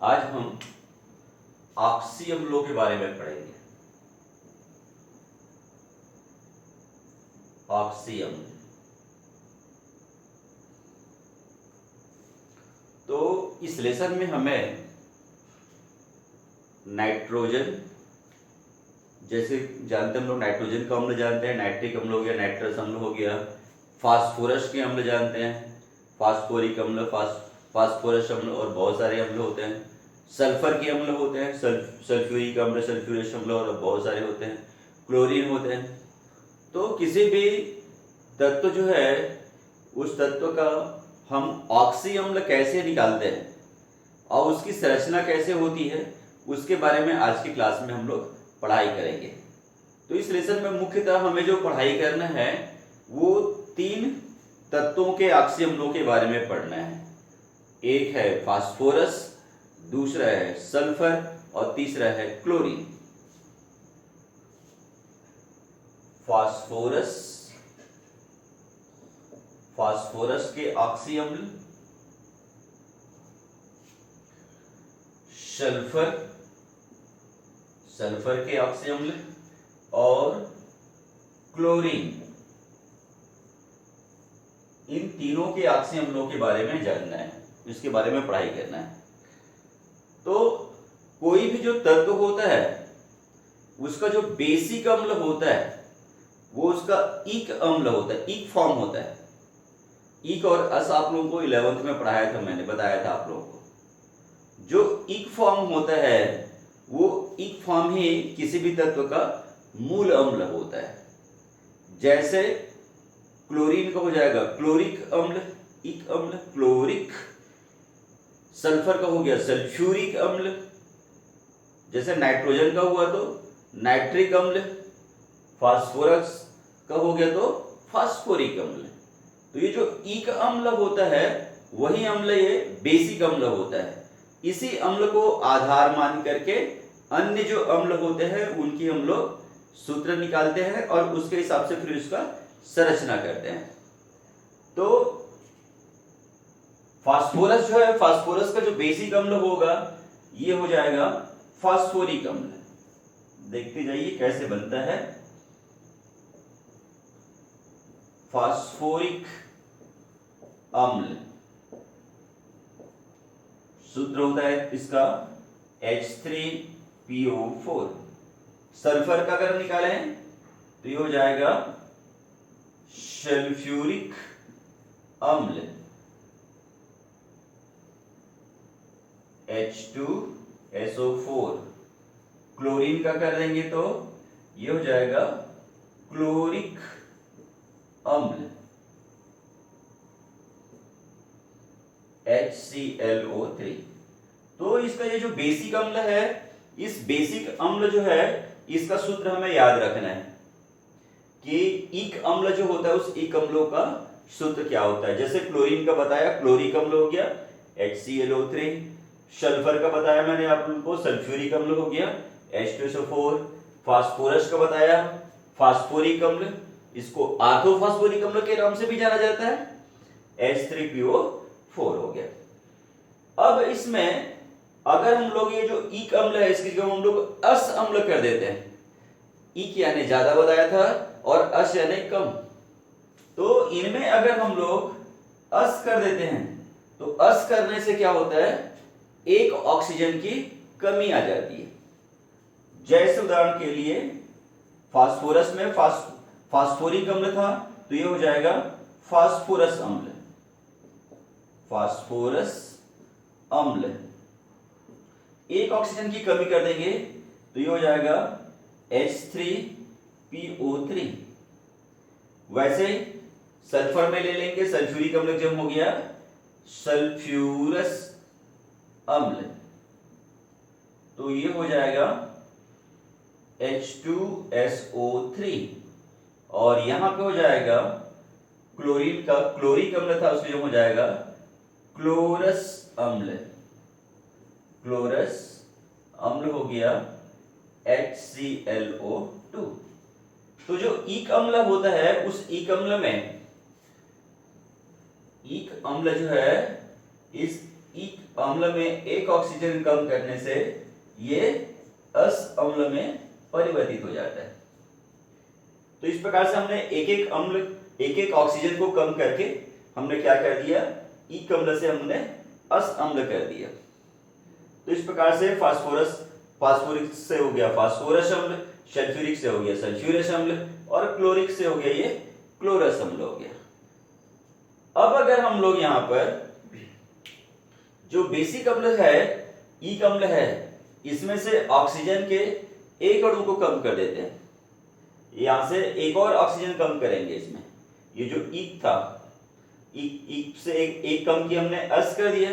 आज हम ऑक्सी अम्लों के बारे में पढ़ेंगे। ऑक्सी अम्ल, तो इस लेसन में हमें नाइट्रोजन, जैसे जानते हैं हम लोग नाइट्रोजन का अम्ल जानते हैं, नाइट्रिक अम्ल हो गया, नाइट्रस अम्ल हो गया। फास्फोरस के अम्ल जानते हैं, फास्फोरिक अम्ल, फास्फोरस अम्ल और बहुत सारे अम्ल होते हैं। सल्फर के अम्ल होते हैं, सल्फ्यूरिक अम्ल, सल्फ्यूरस अम्ल और बहुत सारे होते हैं। क्लोरीन होते हैं। तो किसी भी तत्व जो है उस तत्व का हम ऑक्सी अम्ल कैसे निकालते हैं और उसकी संरचना कैसे होती है उसके बारे में आज की क्लास में हम लोग पढ़ाई करेंगे। तो इस लेसन में मुख्यतः हमें जो पढ़ाई करना है वो 3 तत्वों के ऑक्सी अम्लों के बारे में पढ़ना है। एक है फास्फोरस, दूसरा है सल्फर और तीसरा है क्लोरीन। फास्फोरस, फास्फोरस के ऑक्सी अम्ल, सल्फर, सल्फर के ऑक्सी अम्ल और क्लोरीन, इन तीनों के ऑक्सी अम्लों के बारे में जानना है, इसके बारे में पढ़ाई करना है। तो कोई भी जो तत्व होता है उसका जो बेसिक अम्ल होता है वो उसका इक अम्ल होता है, इक फॉर्म होता है। इक और अस आप लोगों को 11th में पढ़ाया था, मैंने बताया था आप लोगों को। जो इक फॉर्म होता है वो इक फॉर्म ही किसी भी तत्व का मूल अम्ल होता है। जैसे क्लोरीन का हो जाएगा क्लोरिक अम्ल, इक अम्ल क्लोरिक। सल्फर का हो गया सल्फ्यूरिक अम्ल। जैसे नाइट्रोजन का हुआ तो नाइट्रिक अम्ल। फास्फोरस का हो गया तो फास्फोरिक अम्ल। तो ये जो इक अम्ल होता है वही अम्ल ये बेसिक अम्ल होता है। इसी अम्ल को आधार मान करके अन्य जो अम्ल होते हैं उनकी हम लोग सूत्र निकालते हैं और उसके हिसाब से फिर उसका संरचना करते हैं। तो फास्फोरस जो है, फास्फोरस का जो बेसिक अम्ल होगा ये हो जाएगा फास्फोरिक अम्ल। देखते जाइए कैसे बनता है। फास्फोरिक अम्ल सूत्र होता है इसका H3PO4। सल्फर का अगर निकालें तो ये हो जाएगा सल्फ्यूरिक अम्ल H2SO4। क्लोरीन का कर देंगे तो ये हो जाएगा क्लोरिक अम्ल HClO3। तो इसका ये जो बेसिक अम्ल है, इस बेसिक अम्ल जो है इसका सूत्र हमें याद रखना है कि इक अम्ल जो होता है उस इक अम्लों का सूत्र क्या होता है। जैसे क्लोरीन का बताया क्लोरिक अम्ल हो गया HClO3। सल्फर का बताया मैंने आप लोगों को सल्फ्यूरिक अम्ल हो गया H2SO4। फास्फोरस का बताया फास्फोरिक अम्ल, इसको आर्थोफास्फोरिक अम्ल के नाम से भी जाना जाता है H3PO4 हो गया। अब इसमें अगर हम लोग ये जो इक अम्ल है इसकी जगह हम लोग अस अम्ल कर देते हैं। इक यानी ज्यादा बताया था और अस यानी कम। तो इनमें अगर हम लोग अस कर देते हैं तो अस करने से क्या होता है, एक ऑक्सीजन की कमी आ जाती है। जैसे उदाहरण के लिए फास्फोरस में फास्फोरिक अम्ल था तो ये हो जाएगा फास्फोरस अम्ल। फास्फोरस अम्ल, एक ऑक्सीजन की कमी कर देंगे तो ये हो जाएगा H3PO3। वैसे सल्फर में ले लेंगे, सल्फ्यूरिक अम्ल जब हो गया सल्फ्यूरस अम्ल तो ये हो जाएगा H2SO3। और यहां पे हो जाएगा क्लोरीन का क्लोरिक अम्ल था उसमें हो जाएगा क्लोरस अम्ल। क्लोरस अम्ल हो गया HClO2। तो जो इक अम्ल होता है उस इक अम्ल में, इक अम्ल जो है इस इक अम्ल में एक ऑक्सीजन कम करने से ये अस अम्ल में परिवर्तित हो जाता है। तो इस प्रकार से हमने एक एक ऑक्सीजन को कम करके हमने क्या कर दिया, ईक अम्ल से हमने अस अम्ल कर दिया। तो इस प्रकार से फास्फोरिक से हो गया फास्फोरस अम्ल, सल्फ्यूरिक से हो गया सल्फ्यूरस अम्ल और क्लोरिक से हो गया ये क्लोरस अम्ल हो गया। अब अगर हम लोग यहां पर जो बेसिक अम्ल है, ईक अम्ल है, इसमें से ऑक्सीजन के एक अणु को कम कर देते हैं। यहां से एक और ऑक्सीजन कम करेंगे इसमें, ये जो ईक था, ईक से एक कम किया हमने, अस कर दिया,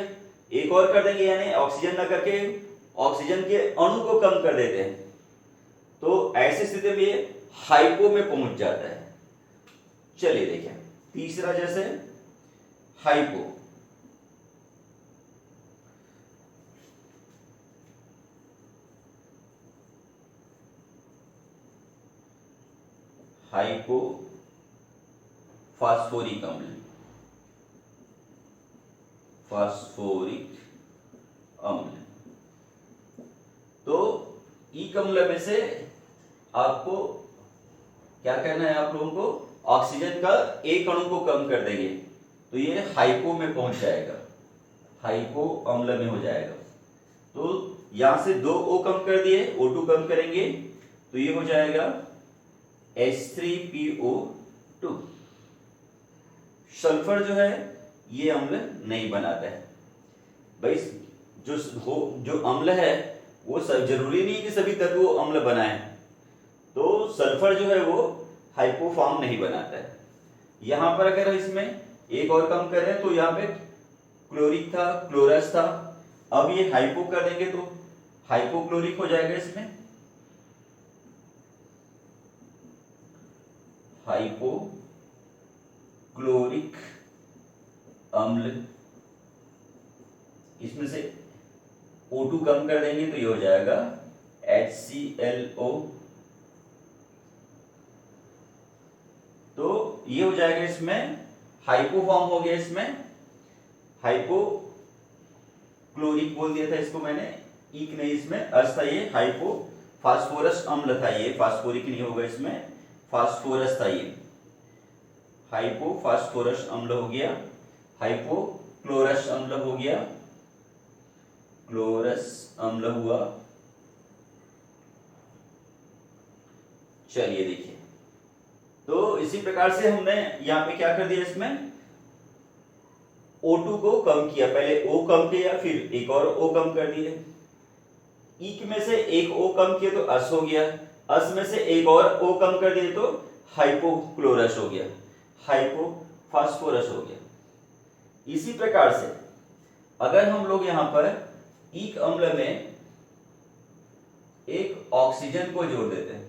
एक और कर देंगे, यानी ऑक्सीजन ना करके ऑक्सीजन के अणु को कम कर देते हैं। तो ऐसी स्थिति में ये हाइपो में पहुंच जाता है। चलिए देखिए तीसरा, जैसे हाइपो, हाइपो फास्फोरिक अम्ल, फास्फोरिक अम्ल। तो ईक अम्ल में से आपको क्या करना है, आप लोगों को ऑक्सीजन का एक अणु को कम कर देंगे तो ये हाइपो में पहुंच जाएगा, हाइपो अम्ल में हो जाएगा। तो यहां से 2 O कम कर दिए, O2 कम करेंगे तो ये हो जाएगा H3PO2। सल्फर जो है ये अम्ल नहीं बनाता है भाई। जो अम्ल है वो जरूरी नहीं कि सभी तत्व अम्ल बनाए, तो सल्फर जो है वो हाइपोफॉर्म नहीं बनाता है। यहां पर अगर इसमें एक और कम कर रहे हैं तो यहाँ पे क्लोरिक था, क्लोरस था, अब ये हाइपो कर देंगे तो हाइपोक्लोरिक हो जाएगा। इसमें हाइपोक्लोरिक अम्ल, इसमें से O2 कम कर देंगे तो ये हो जाएगा HClO। तो ये हो जाएगा, इसमें हाइपोफॉर्म हो गया, इसमें हाइपोक्लोरिक बोल दिया था इसको मैंने, ईक नहीं, इसमें अस था, ये हाइपो फास्फोरस अम्ल था, ये फास्फोरिक नहीं होगा, इसमें फास्फोरस था, ये हाइपो फास्फोरस अम्ल हो गया, हाइपोक्लोरस अम्ल हो गया, क्लोरस अम्ल हुआ। चलिए देखिए, तो इसी प्रकार से हमने यहां पे क्या कर दिया, इसमें O2 को कम किया, पहले O कम किया फिर एक और O कम कर दिए, ईक में से एक O कम किया तो अस हो गया, अस में से एक और O कम कर दिए तो हाइपोक्लोरस हो गया, हाइपोफास्फोरस हो गया। इसी प्रकार से अगर हम लोग यहां पर ईक अम्ल में एक ऑक्सीजन को जोड़ देते हैं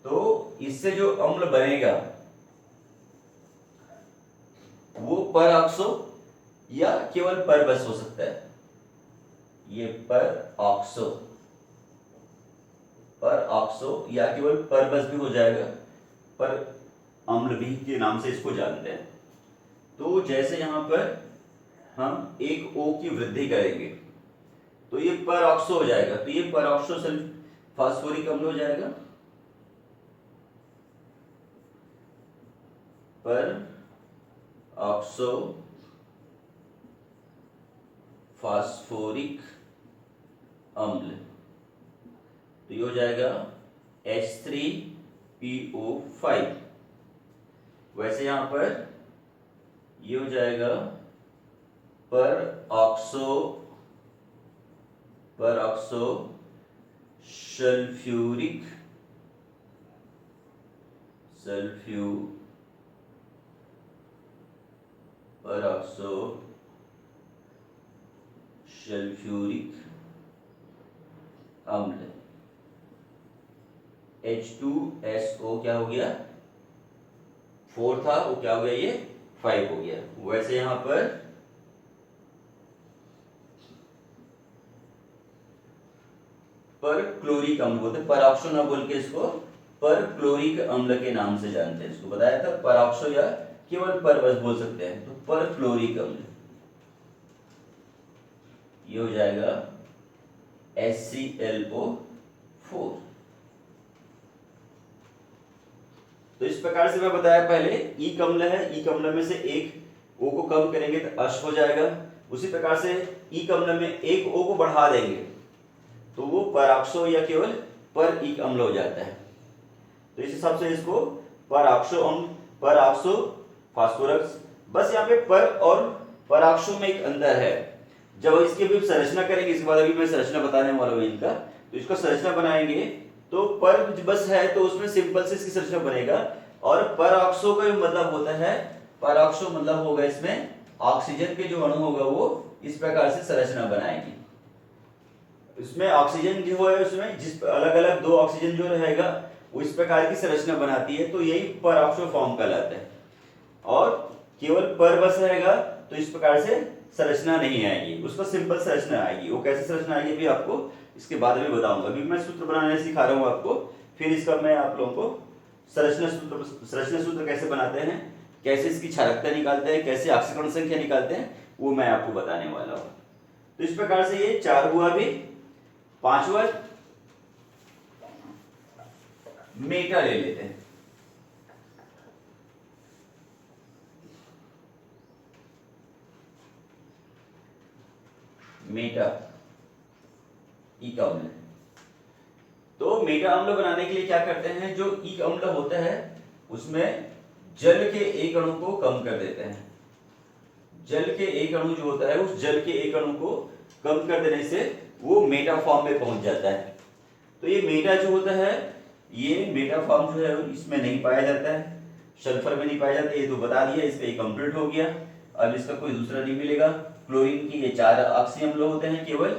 तो इससे जो अम्ल बनेगा वो पर ऑक्सो या केवल पर बस हो सकता है। ये पर ऑक्सो या केवल पर बस भी हो जाएगा, पर अम्ल भी के नाम से इसको जानते हैं। तो जैसे यहां पर हम एक O की वृद्धि करेंगे तो ये पर ऑक्सो हो जाएगा, तो ये पर ऑक्सो फास्फोरिक अम्ल हो जाएगा, पर ऑक्सो फास्फोरिक अम्ल, तो ये हो जाएगा H3PO5। वैसे यहां पर ये हो जाएगा पर ऑक्सो सल्फ्यूरिक पर ऑक्सो सल्फ्यूरिक अम्ल, H2SO क्या हो गया, 4 था वो क्या हो गया, ये 5 हो गया। वैसे यहां पर पर क्लोरिक अम्ल बोलते हैं, परऑक्सो ना बोल के इसको पर क्लोरिक अम्ल के नाम से जानते हैं, इसको बताया था, परऑक्सो या केवल पर बस बोल सकते हैं, तो पर क्लोरिक अम्ल। ये हो जाएगा HClO4। तो इस प्रकार से मैं बताया पहले, ईक अम्ल है, ईक अम्ल में से एक O को कम करेंगे तो अश हो जाएगा। उसी प्रकार से ईक अम्ल में एक O को बढ़ा देंगे तो वो परऑक्सो या केवल पर ईक अम्ल हो जाता है। तो इस हिसाब से इसको परऑक्सो अम्ल, परऑक्सो फास्फोरस, बस यहाँ पे पर और परऑक्सो में एक अंतर है। जब इसकी भी संरचना करेंगे, इसके बाद अभी मैं संरचना बताने वाला हूँ इनका, तो इसको संरचना बनाएंगे तो पर बस है तो उसमें सिंपल से इसकी संरचना बनेगा। और परऑक्सो का मतलब होता है, परऑक्सो मतलब होगा इसमें ऑक्सीजन के जो अणु होगा वो इस प्रकार से संरचना बनाएंगे। इसमें ऑक्सीजन जो है उसमें जिस अलग अलग दो ऑक्सीजन जो रहेगा वो इस प्रकार की संरचना बनाती है, तो यही परऑक्सो फॉर्म कहलाता है। और केवल पर बस रहेगा तो इस प्रकार से संरचना नहीं आएगी, उसको सिंपल संरचना आएगी। वो कैसे संरचना आएगी अभी आपको इसके बाद में बताऊंगा। अभी मैं सूत्र बनाने सिखा रहा हूँ आपको, फिर इसका मैं आप लोगों को संरचना सूत्र कैसे बनाते हैं, कैसे इसकी क्षारकता निकालते हैं, कैसे ऑक्सीकरण संख्या निकालते हैं, वो मैं आपको बताने वाला हूँ। तो इस प्रकार से ये 4 हुआ। भी 5वां मेटा ले लेते हैं। मेटा ईक अम्ल। तो मेटा अम्ल बनाने के लिए क्या करते हैं, जो ईक अम्ल होता है उसमें जल के एक अणु को कम कर देते हैं। जल के एक अणु जो होता है, उस जल के एक अणु को कम कर देने से वो मेटा फॉर्म में पहुंच जाता है। तो ये मेटा जो होता है, ये मेटा फॉर्म जो है इसमें नहीं पाया जाता है, सल्फर में नहीं पाया जाता। ये तो बता दिया, इसका ये कंप्लीट हो गया। अब इसका कोई दूसरा नहीं मिलेगा। क्लोरीन की ये 4 ऑक्सी अम्ल होते हैं केवल,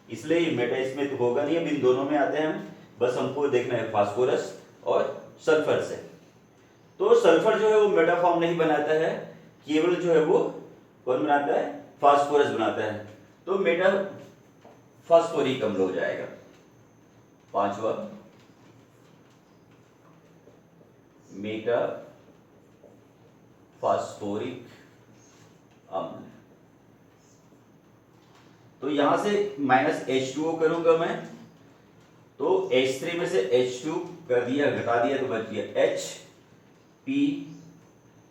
इसलिए ये मेटा इसमें तो होगा नहीं। अब इन दोनों में आते हैं हम, बस हमको देखना है फास्फोरस और सल्फर से। तो सल्फर जो है वो मेटा फॉर्म नहीं बनाता है, केवल जो है वो कौन बनाता है, फास्फोरस बनाता है। तो मेटा फास्फोरिक अम्ल हो जाएगा 5वां, मेटा फास्फोरिक अम्ल। तो यहां से -H2O करूंगा मैं, तो H3 में से H2 कर दिया, घटा दिया तो बच गया H P,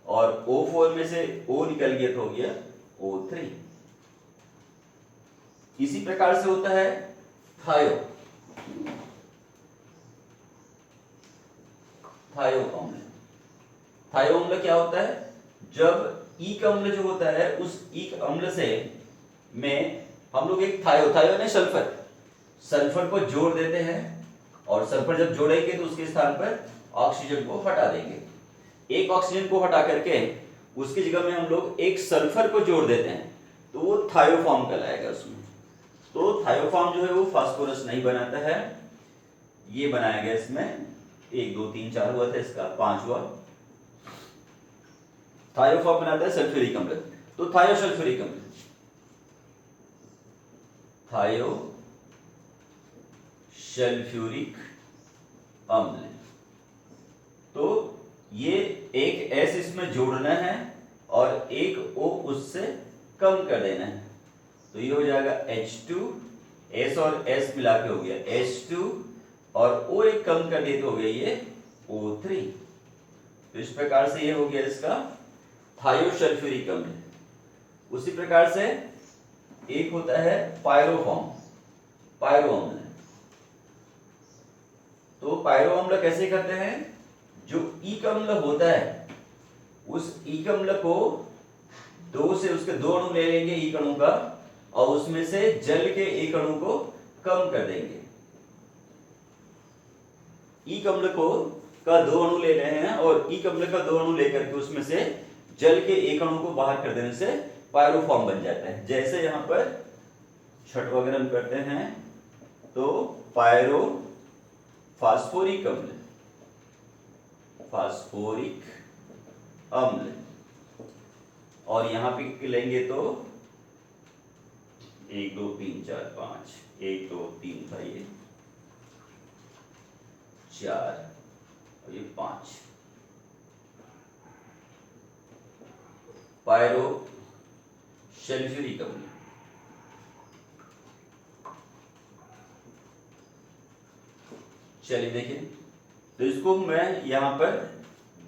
और O4 में से O निकल गया तो हो गया O3। इसी प्रकार से होता है थायो, थायो अम्ल। थायो अम्ल क्या होता है, जब ईक अम्ल जो होता है उस ईक अम्ल से में हम लोग एक थायो ने सल्फर को जोड़ देते हैं, और सल्फर जब जोड़ेंगे तो उसके स्थान पर ऑक्सीजन को हटा देंगे। एक ऑक्सीजन को हटा करके उसकी जगह में हम लोग एक सल्फर को जोड़ देते हैं, तो वो थायो फॉर्म कहलाएगा उसमें। तो थायो फॉर्म जो है वो फास्फोरस नहीं बनाता है, ये बनाया गया इसमें 1 2 3 4 हुआ था, इसका 5वां थायो फॉर्म बनाता है सल्फ्यूरिक अम्ल। तो थायो सल्फ्यूरिक अम्ल, थायो सल्फ्यूरिक अम्ल। तो ये एक S इसमें जोड़ना है और एक O उससे कम कर देना है, तो ये हो जाएगा H2, S और S मिला के हो गया H2, और O एक कम कर दिए तो हो गया ये O3। तो इस प्रकार से ये हो गया इसका थायोसल्फ्यूरिक अम्ल। उसी प्रकार से एक होता है पायरो फॉर्म, पायरो अम्ल। तो पायरो अम्ल कैसे करते हैं, जो ईक अम्ल होता है उस ईक अम्ल को उसके 2 अणु ले लेंगे ईक अणु का, और उसमें से जल के एक अणु को कम कर देंगे। ईक अम्ल का 2 अणु ले रहे हैं और ईक अम्ल का 2 अणु लेकर के उसमें से जल के एक अणु को बाहर कर देने से पायरो फॉर्म बन जाता है। जैसे यहां पर छठ वगैरह हम करते हैं, तो पायरो फास्फोरिक अम्ल, फास्फोरिक अम्ल, और यहां पे लेंगे तो 1 2 3 4 5, 1 2 3 था ये 4 और ये 5, पायरो सल्फ्यूरिक अम्ल। चलिए देखिए, तो इसको मैं यहाँ पर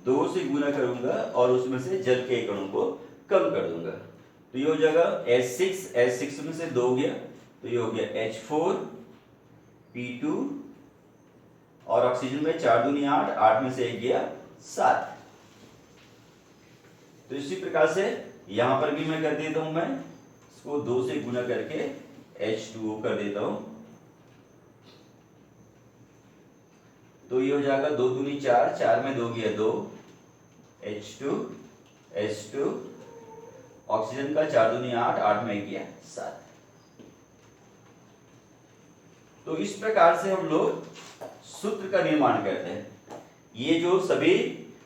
2 से गुना करूंगा और उसमें से जल के कणों को कम कर दूंगा। तो ये हो जाएगा H6 में से 2 गया, तो ये हो गया H4P2 और ऑक्सीजन में 4 दूनी 8, 8 में से 1 गया 7। तो इसी प्रकार से यहां पर भी मैं कर देता हूं, मैं इसको 2 से गुना करके H2O कर देता हूं। तो ये हो जाएगा 2 दूनी 4, 4 में 2 गया 2, H2 ऑक्सीजन का 4 दूनी 8, 8 में गया 7। तो इस प्रकार से हम लोग सूत्र का निर्माण करते हैं। ये जो सभी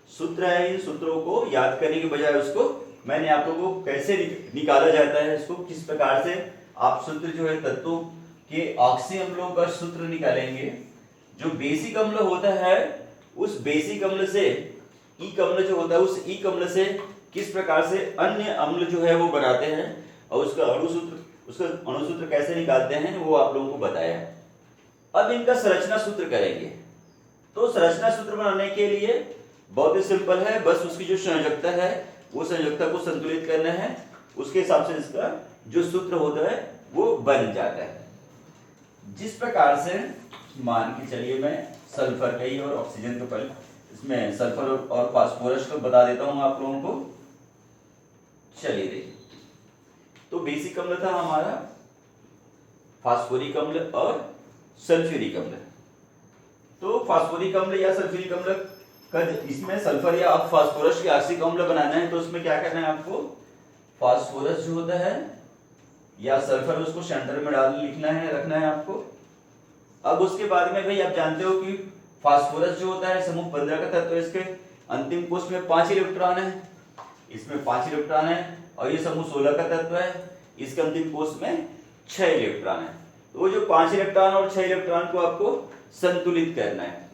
सूत्र है, इन सूत्रों को याद करने के बजाय उसको मैंने आप लोगों को कैसे निकाला जाता है, इसको किस प्रकार से आप सूत्र जो है तत्वों के ऑक्सी अम्लों का सूत्र निकालेंगे। जो बेसिक अम्ल होता है उस बेसिक अम्ल से ईक अम्ल जो होता है उस ईक अम्ल से किस प्रकार से अन्य अम्ल जो है वो बनाते हैं और उसका अणुसूत्र कैसे निकालते हैं वो आप लोगों को बताया। अब इनका संरचना सूत्र करेंगे। तो संरचना सूत्र बनाने के लिए बहुत ही सिंपल है, बस उसकी जो संयोजकता है वो संयोजकता को संतुलित करना है, उसके हिसाब से इसका जो सूत्र होता है वो बन जाता है। जिस प्रकार से मान के चलिए मैं सल्फर का ही और ऑक्सीजन का पहले इसमें सल्फर और फास्फोरस को बता देता हूं आप लोगों को। चलिए देखिए, तो बेसिक अम्ल था हमारा फास्फोरिक अम्ल और सल्फ्यूरिक अम्ल। तो फास्फोरिक अम्ल या सल्फ्यूरिक अम्ल का इसमें सल्फर या फास्फोरस के आंशिक अम्ल बनाना है, तो उसमें क्या करना है आपको, फास्फोरस जो होता है या सल्फर उसको सेंटर में डाल लिखना है, रखना है आपको। अब उसके बाद में भाई आप जानते हो कि फास्फोरस जो होता है समूह 15 का तत्व, इसके अंतिम कोश में 5 इलेक्ट्रॉन है, इसमें 5 इलेक्ट्रॉन है, और ये समूह 16 का तत्व है, इसके अंतिम कोश में 6 इलेक्ट्रॉन है। तो वो जो 5 इलेक्ट्रॉन और 6 इलेक्ट्रॉन को आपको संतुलित करना है।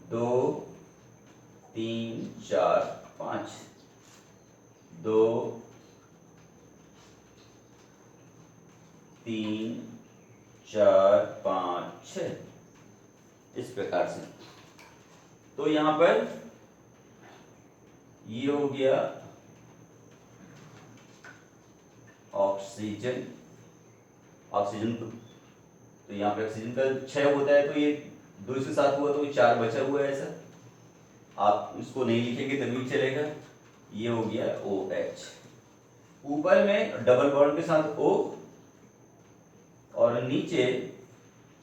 2 3 4 5, 2 3 4 5 6, इस प्रकार से। तो यहां पर ये हो गया ऑक्सीजन, तो यहाँ पे ऑक्सीजन का 6 होता है, तो ये 2 से 7 हुआ, तो ये 4 बचा हुआ है। ऐसा आप इसको नहीं लिखेंगे तभी भी चलेगा। ये हो गया OH, ऊपर में डबल बॉन्ड के साथ O और नीचे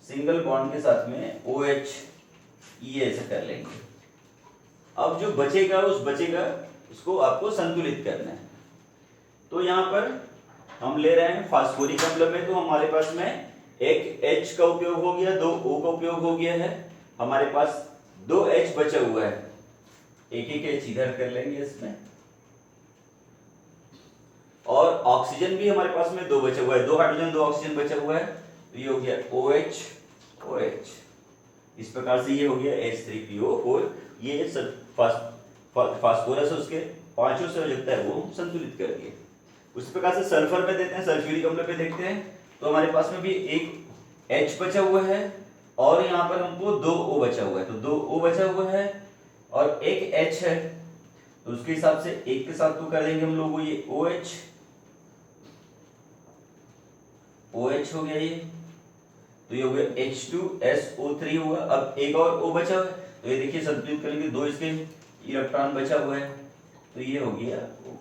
सिंगल बॉन्ड के साथ में OH, ये ऐसा कर लेंगे। अब जो बचेगा उसको आपको संतुलित करना है। तो यहाँ पर हम ले रहे हैं फास्फोरिक अम्ल में, तो हमारे पास में एक H का उपयोग हो गया, 2 O का उपयोग हो गया है, हमारे पास 2 H बचा हुआ है, एक H इधर कर लेंगे इसमें। और ऑक्सीजन भी हमारे पास में 2 बचा हुआ है, 2 हाइड्रोजन 2 ऑक्सीजन बचा हुआ है, तो ये हो गया OH। इस प्रकार से ये हो गया H3PO4। ये फास्फोरस उसके 5 संयोजकता है वो संतुलित कर दिए। उस प्रकार से सल्फर पे देते हैं, सल्फ्यूरिक अम्ल पे देखते हैं, तो हमारे पास में भी एक H बचा हुआ है और यहाँ पर हमको 2 O बचा हुआ है, तो 2 O बचा हुआ है और एक H है, तो उसके हिसाब से एक के साथ तो कर देंगे हम लोग ये OH हो गया ये, तो ये हो गया H2SO3 हुआ। अब एक और O बचा हुआ है, तो ये देखिए संतुलित करेंगे, 2 इसके इलेक्ट्रॉन बचा हुआ है, तो ये हो गया O।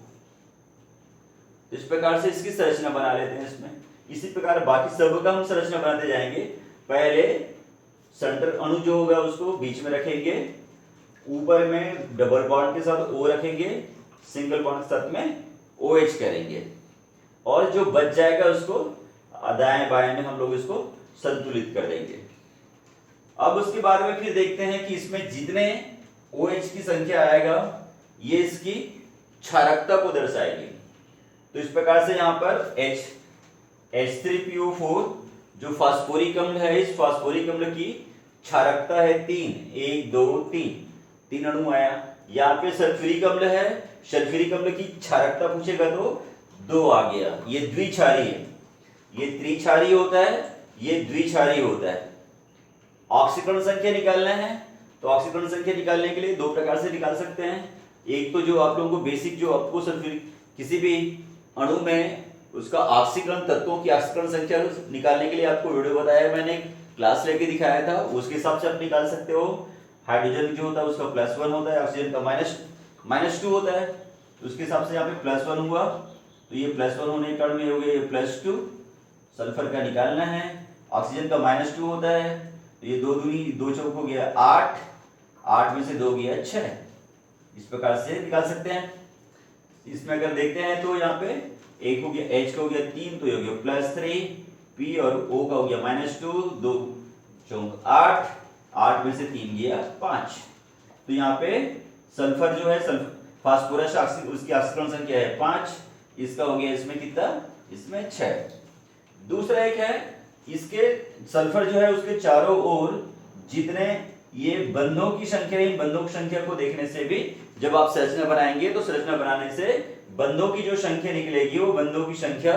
इस प्रकार से इसकी संरचना बना लेते हैं इसमें। इसी प्रकार बाकी सब का हम संरचना बनाते जाएंगे। पहले सेंटर अणु जो होगा उसको बीच में रखेंगे, ऊपर में डबल बॉन्ड के साथ O रखेंगे, सिंगल बॉन्ड के साथ में OH करेंगे, और जो बच जाएगा उसको दाएं बाएं में हम लोग इसको संतुलित कर देंगे। अब उसके बाद में फिर देखते हैं कि इसमें जितने OH की संख्या आएगा ये इसकी क्षारकता को दर्शाएगी। तो इस प्रकार से यहाँ पर H3PO4 जो फास्फोरिक अम्ल है, इस फास्फोरिक अम्ल की क्षारकता है 3, 1 2 3 अणु आया। यहाँ पे सल्फ्यूरिक अम्ल है, सल्फ्यूरिक अम्ल की क्षारकता पूछेगा तो 2 आ गया, ये द्विक्षारी है। ये त्रिक्षारी होता है, ये द्विक्षारीय होता है। ऑक्सीकरण संख्या निकालना है तो ऑक्सीकरण संख्या निकालने के लिए दो प्रकार से निकाल सकते हैं। एक तो जो आप लोगों को बेसिक, जो आपको किसी भी अणु में उसका ऑक्सीकरण तत्वों की ऑक्सीकरण संख्या निकालने के लिए आपको वीडियो बताया, मैंने क्लास लेके दिखाया था, उसके हिसाब से आप निकाल सकते हो। हाइड्रोजन जो होता है उसका +1 होता है, ऑक्सीजन का -2 होता है, तो उसके हिसाब से यहाँ पे +1 हुआ, तो ये +1 होने के कारण में हो गया ये +2। सल्फर का निकालना है, ऑक्सीजन का -2 होता है, तो ये 2 दूनी 2 चौक हो गया 8, 8 में से 2 गया 6। इस प्रकार से निकाल सकते हैं। इसमें अगर देखते हैं तो यहाँ पे एक हो गया, H का हो गया 3, तो ये हो गया +3, P और O का हो गया -2, 2 चौक 8, 8 में से 3 गया 5। तो यहाँ पे सल्फर जो है, फास्फोरस उसकी ऑक्सीकरण संख्या है 5, इसका हो गया इसमें कितना, इसमें 6। दूसरा एक है, इसके सल्फर जो है उसके चारों ओर जितने ये बंधों की संख्या, इन बंधों की संख्या को देखने से भी जब आप संरचना बनाएंगे तो संरचना बनाने से बंधों की जो संख्या निकलेगी वो बंधों की संख्या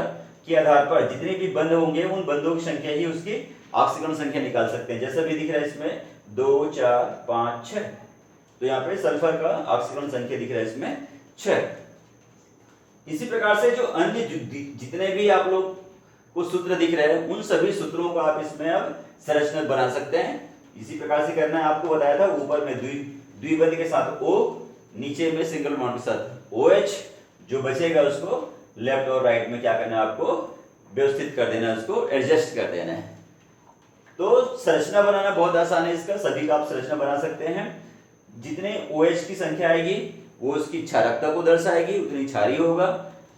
के आधार पर जितने भी बंध होंगे उन बंधों की संख्या ही उसकी ऑक्सीकरण संख्या निकाल सकते हैं। जैसा भी दिख रहा है इसमें 2, 4, 5, 6, तो यहाँ पे सल्फर का ऑक्सीकरण संख्या दिख रहा है इसमें 6। इसी प्रकार से जो अन्य जितने भी आप लोग को सूत्र दिख रहे हैं उन सभी सूत्रों को आप इसमें अब संरचना बना सकते हैं। इसी प्रकार से करना है, आपको बताया था, ऊपर में द्विबंध के साथ O, नीचे में सिंगल बॉन्ड के साथ OH, जो बचेगा उसको लेफ्ट और राइट में क्या करना है, आपको व्यवस्थित कर देना है, उसको एडजस्ट कर देना है। तो संरचना बनाना बहुत आसान है इसका, सभी का आप संरचना बना सकते हैं। जितने OH की संख्या आएगी वो उसकी क्षारकता को दर्शाएगी, उतनी क्षारीय होगा,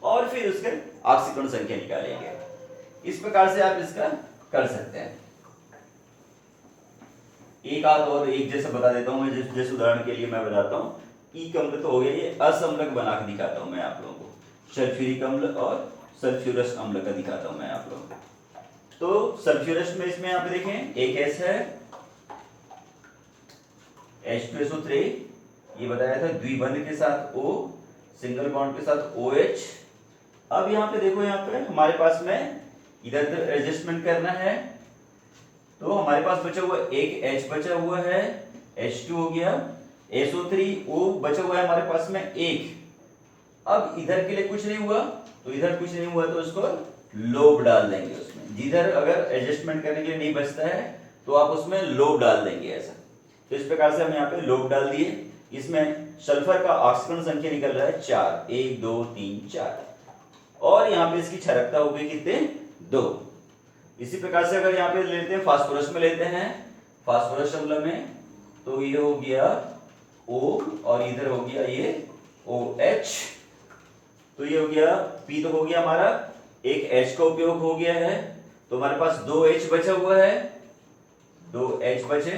और फिर उसके ऑक्सीकरण संख्या निकालेंगे। इस प्रकार से आप इसका कर सकते हैं। एक आध और एक जैसा बता देता हूं मैं, जैसे उदाहरण के लिए मैं बताता हूं, ईक अम्ल तो हो गया, ये असम्लक बना के दिखाता हूं मैं आप लोगों को, सल्फ्यूरिक अम्ल और सल्फ्यूरस अम्ल का दिखाता हूं मैं आप लोगों को। तो सल्फ्यूरस में इसमें आप देखें एक S है, H2SO3, ये बताया था द्विबंध के साथ O, सिंगल बॉन्ड के साथ OH। अब यहाँ पे देखो, यहाँ पे हमारे पास में इधर तो एडजस्टमेंट करना है, तो हमारे पास बचा हुआ एक H बचा हुआ है, H2 हो गया, SO3O बचा हुआ है हमारे पास में एक। अब इधर के लिए कुछ नहीं हुआ, तो इधर कुछ नहीं हुआ तो उसको लोब डाल देंगे उसमें। जिधर अगर एडजस्टमेंट करने के लिए नहीं बचता है तो आप उसमें लोब डाल देंगे ऐसा। तो इस प्रकार से हम यहाँ पे लोब डाल दिए। इसमें सल्फर का ऑक्सीकरण संख्या निकल रहा है 4, 1, 2, 3, 4, और यहाँ पे इसकी क्षारकता हो गई कितने, 2। इसी प्रकार से अगर यहाँ पे लेते हैं फास्फोरस में लेते हैं, फास्फोरस अम्ल में, तो ये हो गया O और इधर हो गया ये OH, तो ये हो गया P, तो हो गया हमारा एक H का उपयोग हो गया है, तो हमारे पास 2H बचा हुआ है, 2H बचे,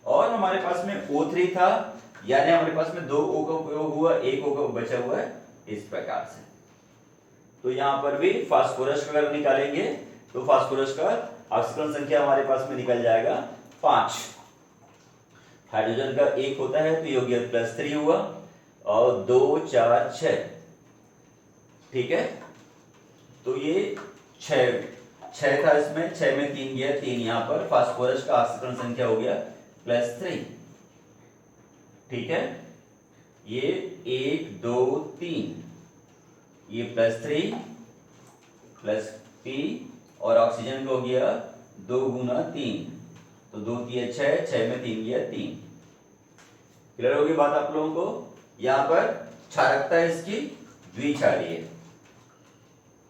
और हमारे पास में O3 था, यानी हमारे पास में 2 O का उपयोग हुआ, 1 O का बचा हुआ है, इस प्रकार से। तो यहाँ पर भी फास्फोरस अगर निकालेंगे तो फास्फोरस का ऑक्सीकरण संख्या हमारे पास में निकल जाएगा 5। हाइड्रोजन का 1 होता है, तो ये हो गया +3 हुआ, और 2, 4, 6, ठीक है। तो ये 6 था, इसमें 6 में 3 गया, 3 यहाँ पर फास्फोरस का ऑक्सीकरण संख्या हो गया +3, ठीक है। ये 1, 2, 3, ये +3 +P, और ऑक्सीजन का हो गया 2 गुना 3, तो 2 3 6, 6 में 3 गया 3। क्लियर होगी बात आप लोगों को? यहाँ पर क्षारकता इसकी द्विक्षारीय है।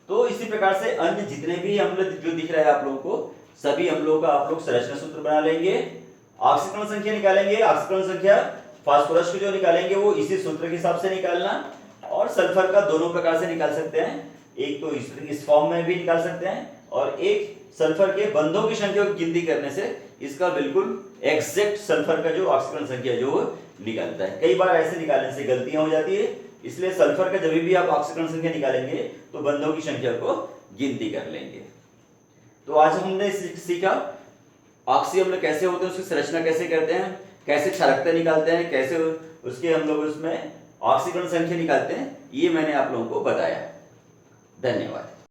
तो इसी प्रकार से अन्य जितने भी अम्ल जो दिख रहा है आप लोगों को, सभी अम्लों का आप लोग संरचना सूत्र बना लेंगे, ऑक्सीकरण संख्या निकालेंगे। ऑक्सीकरण संख्या फास्फोरस को जो निकालेंगे वो इसी सूत्र के हिसाब से निकालना, और सल्फर का दोनों प्रकार से निकाल सकते हैं, एक तो इस फॉर्म में भी निकाल सकते हैं, और एक सल्फर के बंधों की संख्या की गिनती करने से इसका बिल्कुल एग्जैक्ट सल्फर का जो ऑक्सीकरण संख्या जो निकलता है। कई बार ऐसे निकालने से गलतियां हो जाती है, इसलिए सल्फर का जब भी आप ऑक्सीकरण संख्या निकालेंगे तो बंधों की संख्या को गिनती कर लेंगे। तो आज हमने सीखा ऑक्सी अम्ल कैसे होते हैं, उसकी संरचना कैसे करते हैं, कैसे क्षारकता निकालते हैं, कैसे उसके हम लोग उसमें ऑक्सीकरण संख्या निकालते हैं, ये मैंने आप लोगों को बताया। धन्यवाद।